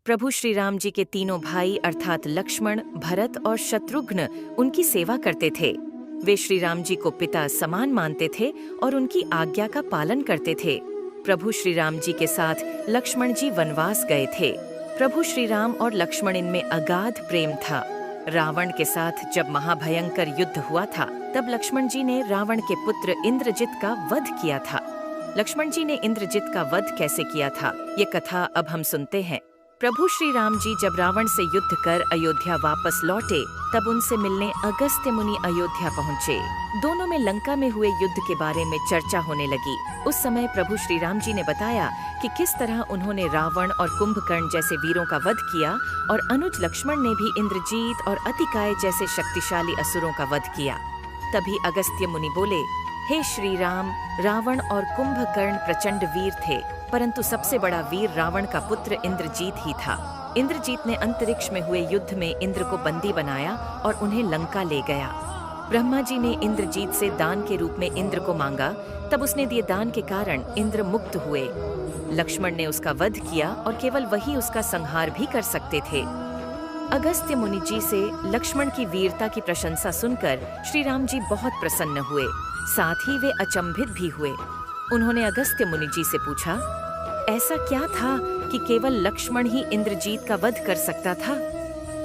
प्रभु श्री राम जी के तीनों भाई अर्थात लक्ष्मण, भरत और शत्रुघ्न उनकी सेवा करते थे। वे श्री राम जी को पिता समान मानते थे और उनकी आज्ञा का पालन करते थे। प्रभु श्री राम जी के साथ लक्ष्मण जी वनवास गए थे। प्रभु श्री राम और लक्ष्मण इनमें अगाध प्रेम था। रावण के साथ जब महाभयंकर युद्ध हुआ था, तब लक्ष्मण जी ने रावण के पुत्र इंद्रजित का वध किया था। लक्ष्मण जी ने इंद्रजित का वध कैसे किया था, ये कथा अब हम सुनते हैं। प्रभु श्री राम जी जब रावण से युद्ध कर अयोध्या वापस लौटे, तब उनसे मिलने अगस्त्य मुनि अयोध्या पहुँचे। दोनों में लंका में हुए युद्ध के बारे में चर्चा होने लगी। उस समय प्रभु श्री राम जी ने बताया कि किस तरह उन्होंने रावण और कुंभकर्ण जैसे वीरों का वध किया और अनुज लक्ष्मण ने भी इंद्रजीत और अतिकाय जैसे शक्तिशाली असुरों का वध किया। तभी अगस्त्य मुनि बोले, हे श्री राम, रावण और कुंभकर्ण प्रचंड वीर थे, परंतु सबसे बड़ा वीर रावण का पुत्र इंद्रजीत ही था। इंद्रजीत ने अंतरिक्ष में हुए युद्ध में इंद्र को बंदी बनाया और उन्हें लंका ले गया। ब्रह्मा जी ने इंद्रजीत से दान के रूप में इंद्र को मांगा, तब उसने दिए दान के कारण इंद्र मुक्त हुए। लक्ष्मण ने उसका वध किया और केवल वही उसका संहार भी कर सकते थे। अगस्त्य मुनि जी से लक्ष्मण की वीरता की प्रशंसा सुनकर श्री राम जी बहुत प्रसन्न हुए, साथ ही वे अचंभित भी हुए। उन्होंने अगस्त्य मुनि जी से पूछा, ऐसा क्या था कि केवल लक्ष्मण ही इंद्रजीत का वध कर सकता था?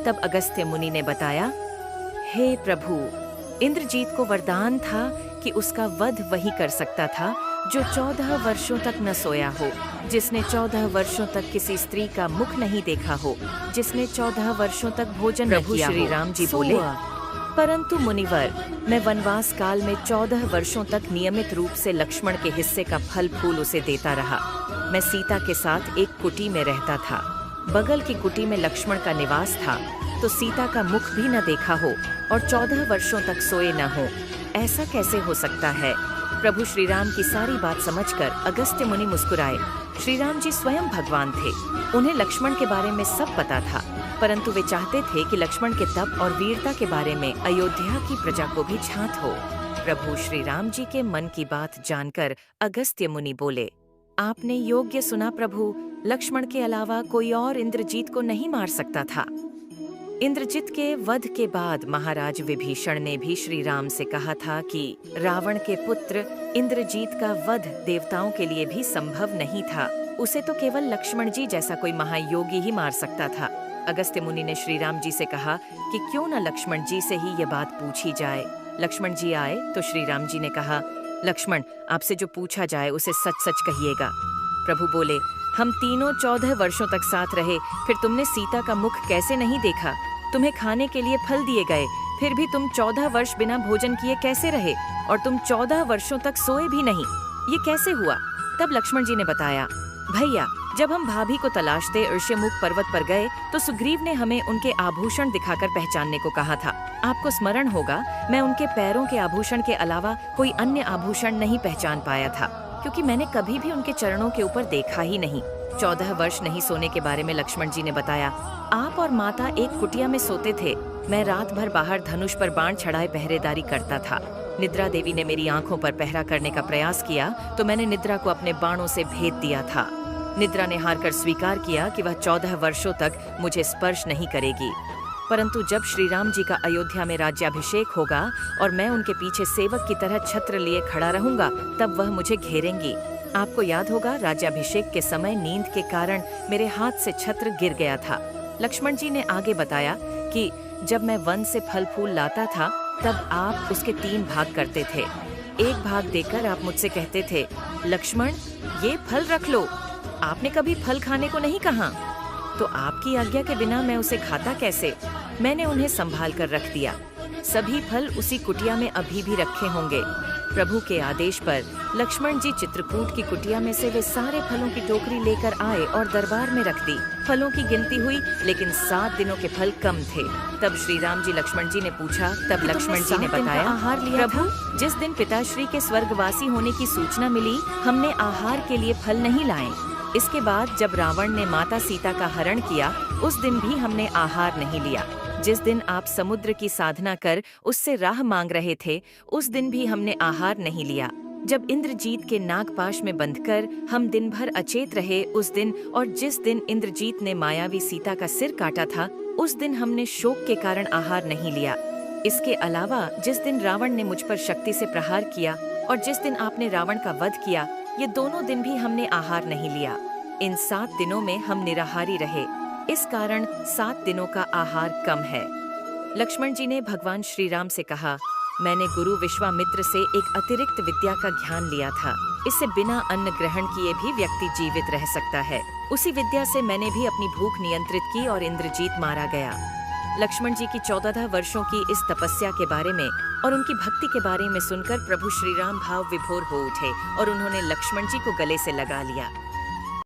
तब अगस्त्य मुनि ने बताया, हे प्रभु, इंद्रजीत को वरदान था कि उसका वध वही कर सकता था जो 14 वर्षों तक न सोया हो, जिसने 14 वर्षों तक किसी स्त्री का मुख नहीं देखा हो, जिसने 14 वर्षों तक भोजन न किया हो। श्री राम जी बोले, परंतु मुनिवर, मैं वनवास काल में 14 वर्षों तक नियमित रूप से लक्ष्मण के हिस्से का फल फूल उसे देता रहा। मैं सीता के साथ एक कुटी में रहता था। बगल की कुटी में लक्ष्मण का निवास था, तो सीता का मुख भी न देखा हो और 14 वर्षों तक सोए न हो, ऐसा कैसे हो सकता है? प्रभु श्री राम की सारी बात समझकर अगस्त्य मुनि मुस्कुराए। श्री राम जी स्वयं भगवान थे, उन्हें लक्ष्मण के बारे में सब पता था, परंतु वे चाहते थे कि लक्ष्मण के तप और वीरता के बारे में अयोध्या की प्रजा को भी झांत हो। प्रभु श्री राम जी के मन की बात जानकर अगस्त्य मुनि बोले, आपने योग्य सुना प्रभु, लक्ष्मण के अलावा कोई और इंद्रजीत को नहीं मार सकता था। इंद्रजित के वध के बाद महाराज विभीषण ने भी श्री राम से कहा था कि रावण के पुत्र इंद्रजीत का वध देवताओं के लिए भी संभव नहीं था, उसे तो केवल लक्ष्मण जी जैसा कोई महायोगी ही मार सकता था। अगस्त्य मुनि ने श्री राम जी से कहा कि क्यों न लक्ष्मण जी से ही ये बात पूछी जाए। लक्ष्मण जी आए तो श्री राम जी ने कहा, लक्ष्मण, आपसे जो पूछा जाए उसे सच सच कहिएगा। प्रभु बोले, हम तीनों 14 वर्षों तक साथ रहे, फिर तुमने सीता का मुख कैसे नहीं देखा? तुम्हें खाने के लिए फल दिए गए, फिर भी तुम 14 वर्ष बिना भोजन किए कैसे रहे? और तुम 14 वर्षों तक सोए भी नहीं, ये कैसे हुआ? तब लक्ष्मण जी ने बताया, भैया, जब हम भाभी को तलाशते ऋष्यमुख पर्वत पर गए, तो सुग्रीव ने हमें उनके आभूषण दिखाकर पहचानने को कहा था। आपको स्मरण होगा, मैं उनके पैरों के आभूषण के अलावा कोई अन्य आभूषण नहीं पहचान पाया था, क्योंकि मैंने कभी भी उनके चरणों के ऊपर देखा ही नहीं। 14 वर्ष नहीं सोने के बारे में लक्ष्मण जी ने बताया, आप और माता एक कुटिया में सोते थे, मैं रात भर बाहर धनुष पर बाण चढ़ाए पहरेदारी करता था। निद्रा देवी ने मेरी आंखों पर पहरा करने का प्रयास किया, तो मैंने निद्रा को अपने बाणों से भेद दिया था। निद्रा ने हार कर स्वीकार किया कि वह 14 वर्षों तक मुझे स्पर्श नहीं करेगी, परंतु जब श्री राम जी का अयोध्या में राज्याभिषेक होगा और मैं उनके पीछे सेवक की तरह छत्र लिए खड़ा रहूंगा, तब वह मुझे घेरेंगी। आपको याद होगा, राज्याभिषेक के समय नींद के कारण मेरे हाथ से छत्र गिर गया था। लक्ष्मण जी ने आगे बताया कि जब मैं वन से फल फूल लाता था, तब आप उसके 3 भाग करते थे। एक भाग देकर आप मुझसे कहते थे, लक्ष्मण, ये फल रख लो। आपने कभी फल खाने को नहीं कहा, तो आपकी आज्ञा के बिना मैं उसे खाता कैसे? मैंने उन्हें संभाल कर रख दिया। सभी फल उसी कुटिया में अभी भी रखे होंगे। प्रभु के आदेश पर लक्ष्मण जी चित्रकूट की कुटिया में से वे सारे फलों की टोकरी लेकर आए और दरबार में रख दी। फलों की गिनती हुई, लेकिन 7 दिनों के फल कम थे। तब श्री राम जी लक्ष्मण जी ने पूछा, तब लक्ष्मण जी ने बताया, आहार लिया प्रभु, जिस दिन पिताश्री के स्वर्गवासी होने की सूचना मिली, हमने आहार के लिए फल नहीं लाए। इसके बाद जब रावण ने माता सीता का हरण किया, उस दिन भी हमने आहार नहीं लिया। जिस दिन आप समुद्र की साधना कर उससे राह मांग रहे थे, उस दिन भी हमने आहार नहीं लिया। जब इंद्रजीत के नागपाश में बंधकर हम दिन भर अचेत रहे उस दिन, और जिस दिन इंद्रजीत ने मायावी सीता का सिर काटा था, उस दिन हमने शोक के कारण आहार नहीं लिया। इसके अलावा जिस दिन रावण ने मुझ पर शक्ति से प्रहार किया और जिस दिन आपने रावण का वध किया, ये दोनों दिन भी हमने आहार नहीं लिया। इन 7 दिनों में हम निराहारी रहे, इस कारण 7 दिनों का आहार कम है। लक्ष्मण जी ने भगवान श्री राम से कहा, मैंने गुरु विश्वामित्र से एक अतिरिक्त विद्या का ज्ञान लिया था। इससे बिना अन्न ग्रहण किए भी व्यक्ति जीवित रह सकता है। उसी विद्या से मैंने भी अपनी भूख नियंत्रित की और इंद्रजीत मारा गया। लक्ष्मण जी की 14 वर्षों की इस तपस्या के बारे में और उनकी भक्ति के बारे में सुनकर प्रभु श्री राम भाव विभोर हो उठे और उन्होंने लक्ष्मण जी को गले से लगा लिया।